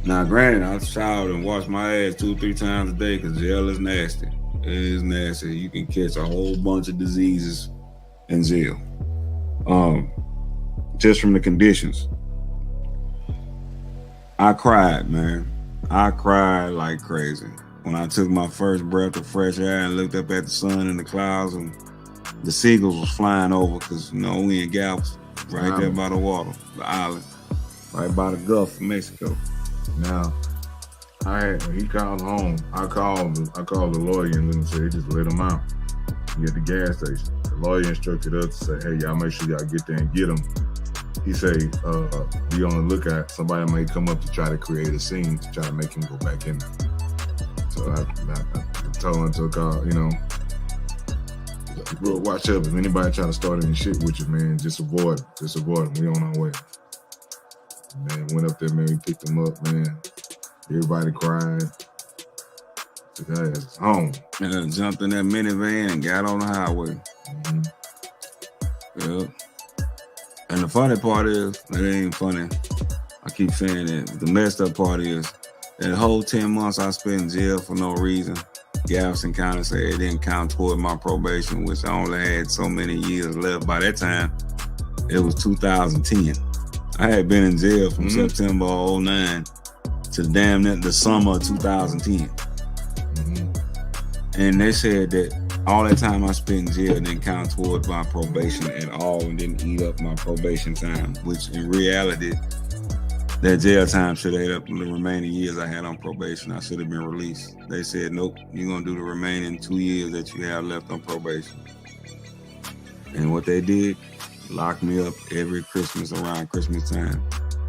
Now, granted, I showered and washed my ass 2-3 times a day because jail is nasty. It is nasty. You can catch a whole bunch of diseases in jail. Just from the conditions. I cried, man. I cried like crazy. When I took my first breath of fresh air and looked up at the sun and the clouds, and the seagulls was flying over because, we in Galveston, right there by the water, the island, right by the Gulf of Mexico. Now, he called home. I called the lawyer and then said, just let him out. He at the gas station. The lawyer instructed us to say, hey, y'all make sure y'all get there and get him. He say, be on the lookout. Somebody may come up to try to create a scene to try to make him go back in there. So I told him to call, bro, watch up. If anybody try to start any shit with you, man, just avoid them. Just avoid them. We on our way. Man, went up there, man, we picked him up, man. Everybody cried. Took our asses home. And then jumped in that minivan and got on the highway. Mm-hmm. Yeah. And the funny part is, it ain't funny. I keep saying it. The messed up part is, that whole 10 months I spent in jail for no reason, Galveston County said it didn't count toward my probation, which I only had so many years left. By that time, it was 2010. I had been in jail from September 2009 to the summer of 2010. Mm-hmm. And they said that all that time I spent in jail didn't count toward my probation at all and didn't eat up my probation time, which in reality, that jail time should have ate up the remaining years I had on probation. I should have been released. They said, nope, you're going to do the remaining 2 years that you have left on probation. And what they did, locked me up every Christmas around Christmas time.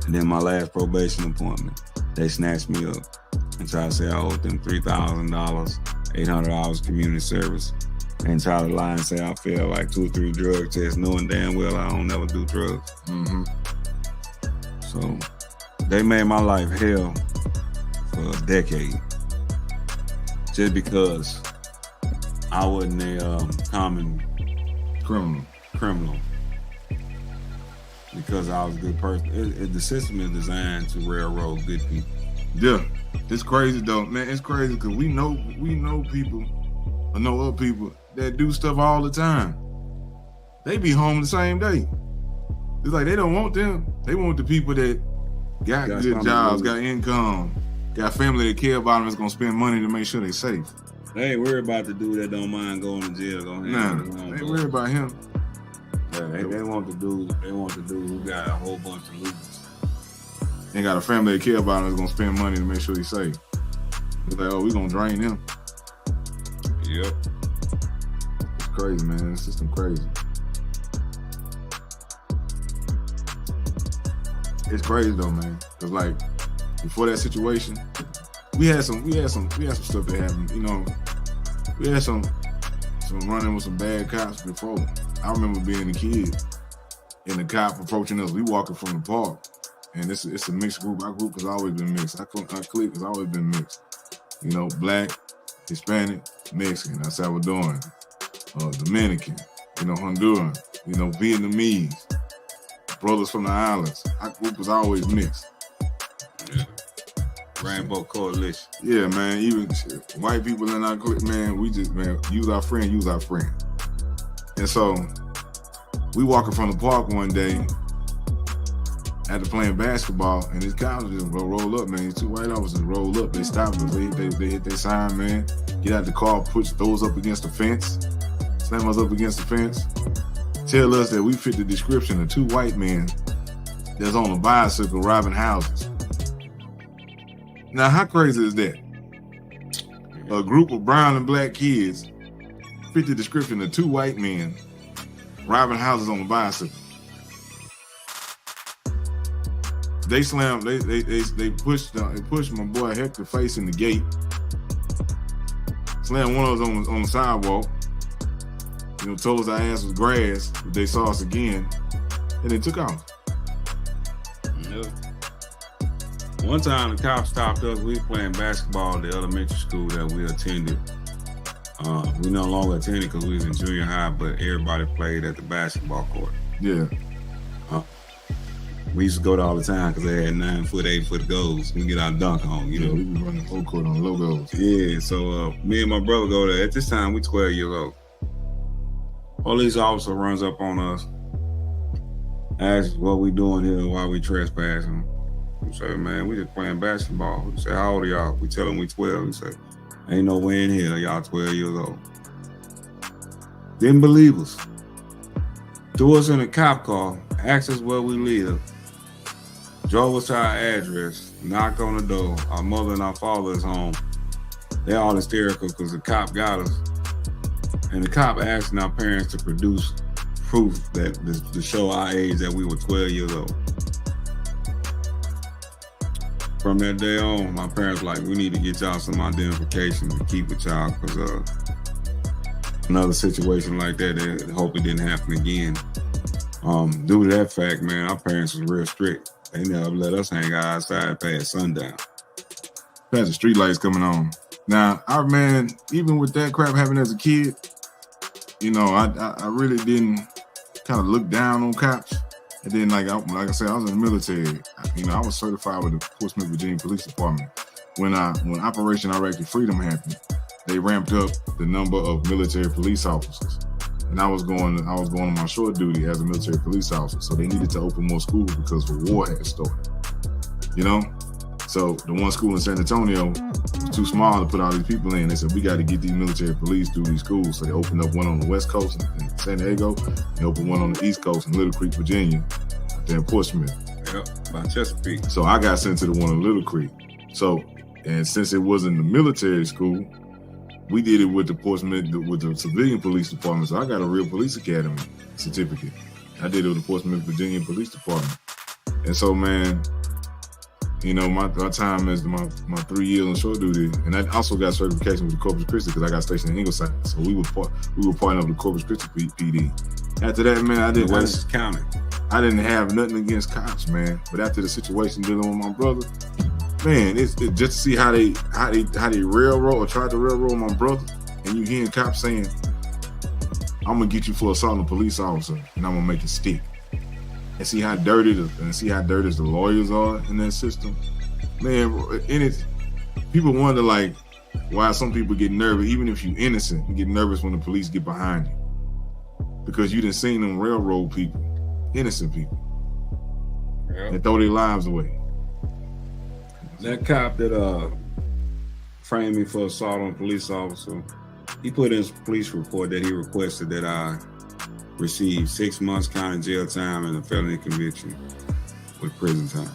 And then my last probation appointment, they snatched me up and tried to say I owed them $3,000, 800 hours community service, and tried to lie and say I failed like 2 or 3 drug tests, knowing damn well I don't never do drugs. Mm-hmm. So they made my life hell for a decade just because I wasn't a common criminal. Because I was a good person. The system is designed to railroad good people. Yeah, it's crazy though, man. It's crazy because we know people, or know other people that do stuff all the time. They be home the same day. It's like they don't want them. They want the people that got good jobs, got income, got family that care about them, is gonna spend money to make sure they safe. They ain't worried about the dude that don't mind going to jail. They ain't worried about him. Yeah, they want the dude. They want the dude who got a whole bunch of losers. They got a family that care about him, is gonna spend money to make sure he's safe. It's like, oh, we gonna drain him. Yep. It's crazy, man. The system crazy. It's crazy though, man. Cause like before that situation, we had some stuff that happened. You know, we had some running with some bad cops before. I remember being a kid and the cop approaching us. We walking from the park, and it's a mixed group. Our group has always been mixed. Our clique has always been mixed. You know, black, Hispanic, Mexican, El Salvadoran, Dominican, you know, Honduran, you know, Vietnamese, brothers from the islands. Our group was always mixed. Yeah. Rainbow Coalition. Yeah, man. Even white people in our clique, man, we just, man, use our friend. And so we walking from the park one day after playing basketball, and these cops just roll up, man. These two white officers roll up. They stop us. They hit their sign, man. Get out the car, throw us up against the fence, slam us up against the fence, tell us that we fit the description of two white men that's on a bicycle robbing houses. Now, how crazy is that? A group of brown and black kids fit the description of two white men robbing houses on a bicycle. They pushed my boy Hector face in the gate. Slammed one of us on the sidewalk. You know, told us our ass was grass, but they saw us again, and they took off. Yep. One time the cops stopped us. We were playing basketball at the elementary school that we attended. We no longer attended because we was in junior high, but everybody played at the basketball court. Yeah. We used to go there all the time because they had 9-foot, 8-foot goals. We get our dunk on, you know. We was running full court on logos. Yeah, so me and my brother go there. At this time, we 12 years old. Police officer runs up on us, asks what we doing here, why we trespassing. We say, man, we just playing basketball. We say, how old are y'all? We tell them we 12. We say, ain't no way in here, y'all 12 years old. Didn't believe us. Threw us in a cop car, asked us where we live, drove us to our address, knocked on the door. Our mother and our father is home. They're all hysterical because the cop got us. And the cop asking our parents to produce proof that to show our age that we were 12 years old. From that day on, my parents like, we need to get y'all some identification to keep with y'all because another situation like that, they hope it didn't happen again. Due to that fact, man, our parents was real strict. They never let us hang out outside past sundown. Past the street lights coming on. Now, our man, even with that crap happening as a kid, you know, I really didn't kind of look down on cops. And then, like I said, I was in the military. You know, I was certified with the Portsmouth, Virginia Police Department. When Operation Iraqi Freedom happened, they ramped up the number of military police officers. And I was going on my short duty as a military police officer. So they needed to open more schools because the war had started. You know? So the one school in San Antonio was too small to put all these people in. They said, we got to get these military police through these schools. So they opened up one on the West Coast in San Diego. They opened one on the East Coast in Little Creek, Virginia, then Portsmouth. Yep, by Chesapeake. So I got sent to the one in Little Creek. So, and since it wasn't the military school, we did it with the Portsmouth, with the civilian police department. So I got a real police academy certificate. I did it with the Portsmouth, Virginia Police Department. And so, man, you know, my time as my 3 years on short duty, and I also got certification with the Corpus Christi because I got stationed in Ingleside. So we were partnering up with Corpus Christi PD. After that, man, I didn't have nothing against cops, man. But after the situation dealing with my brother, man, it's just to see how they railroad or tried to railroad my brother, and you hearing cops saying, "I'm gonna get you for assaulting a police officer, and I'm gonna make it stick." And see how dirty the lawyers are in that system, man. People wonder like why some people get nervous, even if you're innocent, you get nervous when the police get behind you because you done seen them railroad people, innocent people. and throw their lives away. That cop that framed me for assault on a police officer, he put in his police report that he requested that I receive 6 months county jail time and a felony conviction with prison time.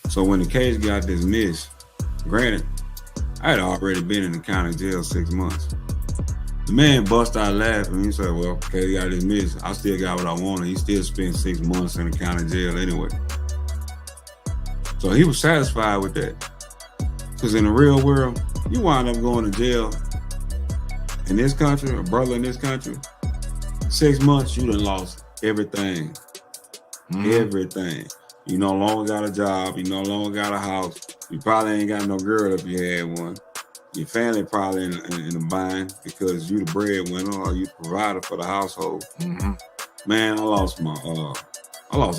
So when the case got dismissed, granted, I had already been in the county jail 6 months. The man bust out laughing. He said, well, okay, he got dismissed. I still got what I wanted. He still spent 6 months in the county jail anyway. So he was satisfied with that. Because in the real world, you wind up going to jail in this country, a brother in this country, 6 months, you done lost everything. Everything. You no longer got a job. You no longer got a house. You probably ain't got no girl if you had one. Your family probably in a bind because you the breadwinner or you the provider for the household. Man, I lost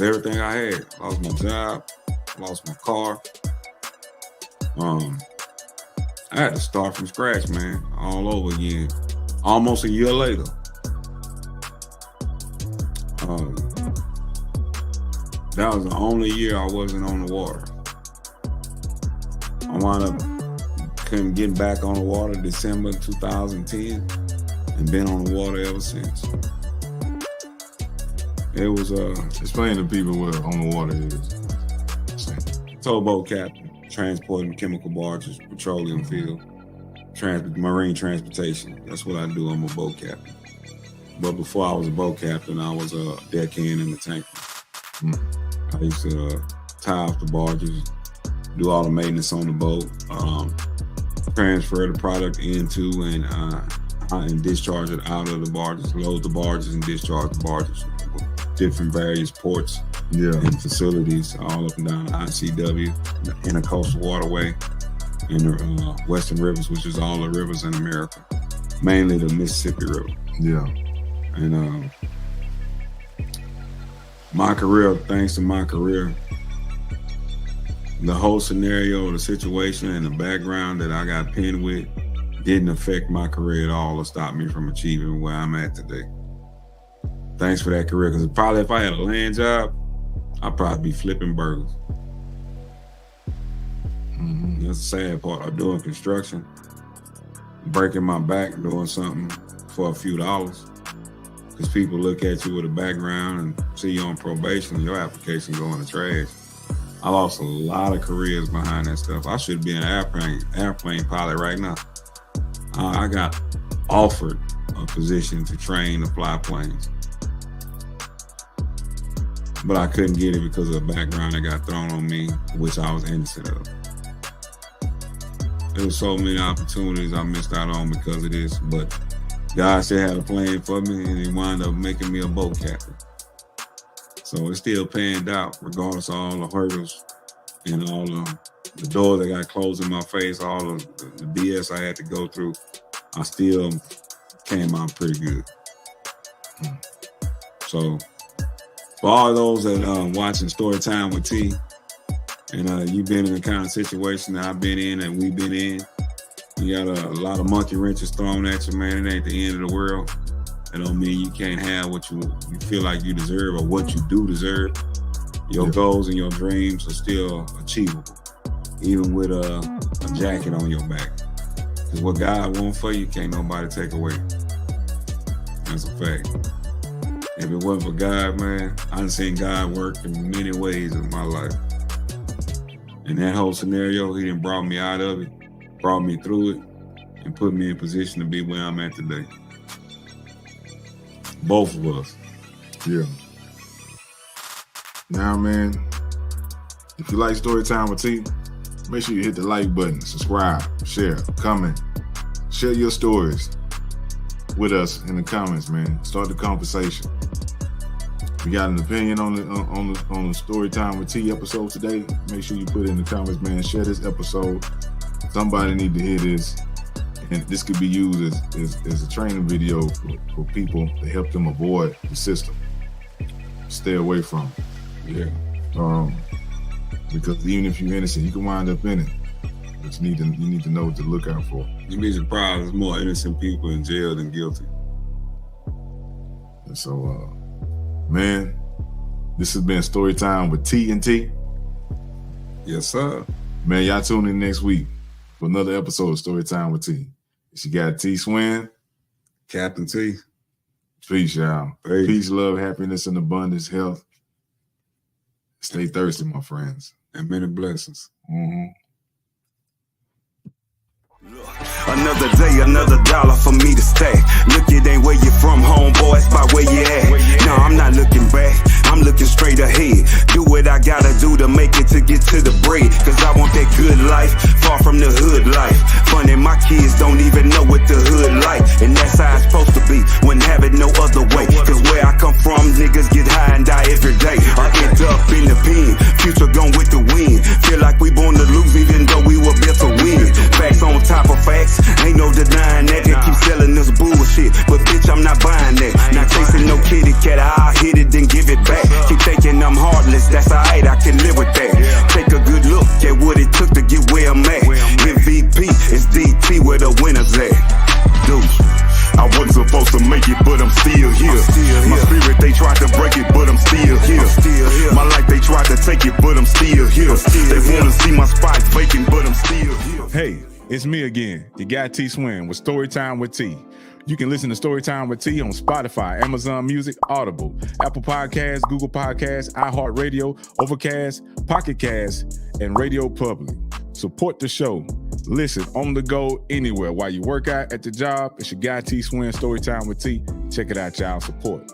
everything I had. I lost my job. I lost my car. I had to start from scratch, man, all over again. Almost a year later. That was the only year I wasn't on the water. I wound up getting back on the water December 2010 and been on the water ever since. It was explain to people what on the water is. Towboat captain, transporting chemical barges, petroleum field, marine transportation. That's what I do. I'm a boat captain. But before I was a boat captain, I was a deckhand in the tanker. I used to tie off the barges, do all the maintenance on the boat, transfer the product into and discharge it out of the barges, load the barges and discharge the barges. Different various ports and facilities all up and down the ICW, the Intercoastal Waterway, and the Western Rivers, which is all the rivers in America, mainly the Mississippi River. And my career, thanks to my career, the whole scenario, the situation, and the background that I got pinned with didn't affect my career at all or stop me from achieving where I'm at today. Thanks for that career, because probably if I had a land job, I'd probably be flipping burgers. That's the sad part of doing construction. Breaking my back doing something for a few dollars. Because people look at you with a background and see you on probation, your application go in the trash. I lost a lot of careers behind that stuff. I should be an airplane pilot right now. I got offered a position to train to fly planes. But I couldn't get it because of the background that got thrown on me, which I was innocent of. There was so many opportunities I missed out on because of this, but God still had a plan for me, and he wound up making me a boat captain. So it still panned out, regardless of all the hurdles and all the doors that got closed in my face, all the BS I had to go through. I still came out pretty good. So for all those that watching Story Time with T, and you've been in the kind of situation that I've been in and we've been in, you got a lot of monkey wrenches thrown at you, man. It ain't the end of the world. That don't mean you can't have what you feel like you deserve or what you do deserve. Your goals and your dreams are still achievable, even with a jacket on your back. Because what God wants for you, can't nobody take away. That's a fact. If it wasn't for God, man, I've seen God work in many ways in my life. In that whole scenario, he done brought me out of it, brought me through it, and put me in position to be where I'm at today. Both of us. Yeah. Now, man, if you like Story Time with T, make sure you hit the like button, subscribe, share, comment, share your stories with us in the comments, man. Start the conversation. If you got an opinion on the Story Time with T episode today, make sure you put it in the comments, man. Share this episode. Somebody need to hear this. And this could be used as a training video for people to help them avoid the system. Stay away from it. Yeah. Because even if you're innocent, you can wind up in it. But you need to know what to look out for. You'd be surprised there's more innocent people in jail than guilty. And so, man, This has been Storytime with T and T. Yes, sir. Man, y'all tune in next week for another episode of Storytime with T. She got T Swin, Captain T. Peace, y'all. Hey. Peace, love, happiness, and abundance, health. Stay thirsty, my friends. And many blessings. Mm-hmm. Another day, another dollar for me to stay. Look, it ain't where you from, homeboy, it's by where you at. No, I'm not looking back, I'm looking straight ahead. Do what I gotta do to make it to get to the bread. Cause I want that good life, far from the hood life. Funny, my kids don't even know what the hood like. And that's how it's supposed to be, when have it no other way. Cause where I come from, niggas get high and die every day. I end up in the pen, future gone with the wind. Feel like we born to lose even though we were built to win. Facts on top of facts, ain't no denying that. They keep selling us bullshit, but bitch, I'm not buying that. Not chasing no kitty cat, I'll hit it then give it back. Keep thinking I'm heartless, that's alright, I can live with that. Take a good look at what it took to get where I'm at. MVP is DT, where the winners at. Dude, I wasn't supposed to make it, but I'm still here. My spirit, they tried to break it, but I'm still here. My life, they tried to take it, but I'm still here. They wanna see my spot vacant, but I'm still here. Hey, it's me again, your guy T Swin with Storytime with T. You can listen to Storytime with T on Spotify, Amazon Music, Audible, Apple Podcasts, Google Podcasts, iHeartRadio, Overcast, Pocket Cast, and Radio Public. Support the show. Listen on the go anywhere while you work out at the job. It's your guy T Swin, Storytime with T. Check it out, y'all. Support.